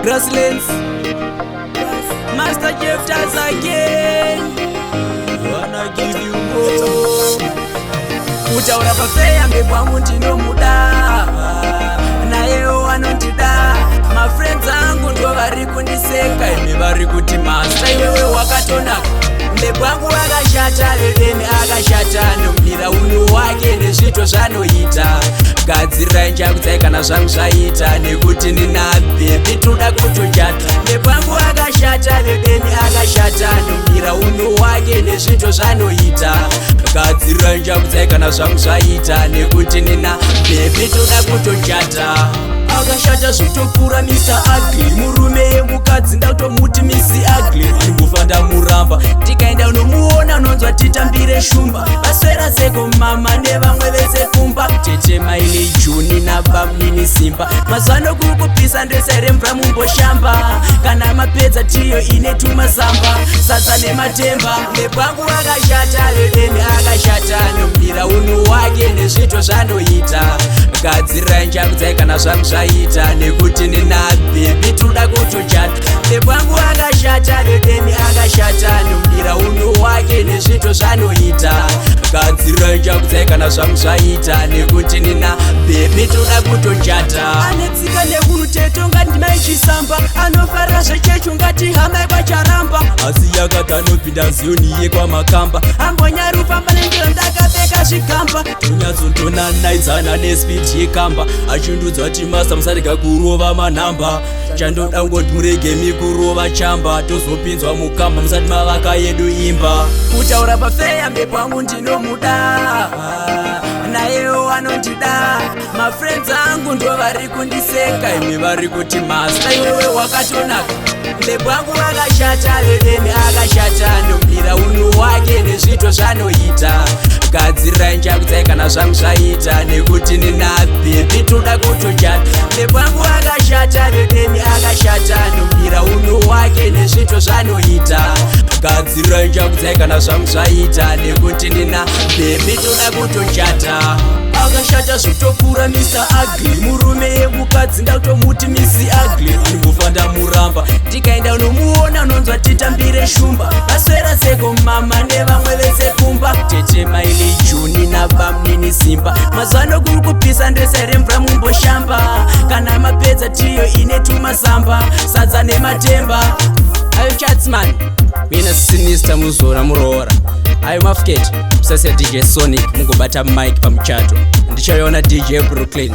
Grasslands Master Jeff does again. Wanna give you more. Utaura pafeya mbepo wangu ndinomuda, nayewo wanondida. My friends angu ndo vari kundiseka, imi vari kuti Master iwewe wakatonaka. Mbepo wangu akashata, Edeni akashata, nomira unhu wake nezvito zvanoita. Gadzirai nchakudzai kana zvangu zvaita, nekuti nina bhebi toda kutojata. Mbepo wangu akashata, Edeni akashata, nomira unhu wake nezvito zvanoita. Gadzirai nchakudzai kana zvangu zvaita, nekuti nina bhebi toda kutojata. Akashata zvitopfuura Mr. Ugly, murume yemukadzi ndautomuti Miss Ugly. Ndingofa ndamuramba, tikaenda unomuona unonzwa titambire shumba. Baswera seko mama nevamwe vese kumba, tetema ili Juni nabamnini simba. Mazwano kukupisa ndesere mvura mumboshamba, kana mapedza tiyo ine tumasamba. Sadza nematemba, mbepo wangu akashata, Edeni akashata, nomira unhu wake nezvito zvanoita. Gadzirai nchakudzai kana zvangu zvaita, nekuti nina bhebi toda kutojata. Mbepo wangu akashata, Edeni akashata, nomira unhu wake nezvito zvanoita. Gadzirai nchakudzai kana zvangu zvaita, nekuti nina bhebi toda kutojata. Anetsika nekunhu teto ngati maichisamba, anofarira zvechechu ngati hama kwacharamba. Asi yakati anopinda Zioni yekwamakamba, ambonyarufamba nendiro ndakapfeka zvigamba. Tonyatsotonanaidzana nespidi yekamba, achindudzwa kuti Master musarega kurova manhamba. Chandoda ngoti murege mikurova chamba, tozopinzwa mukamba musati mavaka yedu imba. Kutaura pafeya mbepo wangu ndinomuda, nayewo wanondida. My friends angu ndo vari kundiseka, imi vari kuti Master iwewe wakatonaka. Mbepo wangu akashata, Edeni akashata, nomira unhu wake nezvito zvanoita. Gadzirai nchakudzai kana zvangu zvaita, nekuti nina bhebi toda kutojata. Mbepo wangu akashata, Edeni akashata, nomira unhu wake nezvito zvanoita. Gadzirai nchakudzai kana zvangu zvaita, nekuti nina bhebi toda kutojata. Akashata zvitopfuura Mr. Ugly, murume yemukadzi ndautomuti Miss Ugly. Ndingofa ndamuramba, tikaenda unomuona unonzwa titambire shumba. Baswera seko mama nevamwe vese kumba, tetema ili Juni nabamnini simba. Mazwano kukupisa ndesere mvura mumboshamba, kana mapedza tiyo ine tumasamba. Sadza nematemba. Ayo Chatsman, mina Sinister muzora muroora. Ayo Mafket, musasiya DJ Sonic mungobata mic pamuchato. Ndichaona DJ Brooklyn.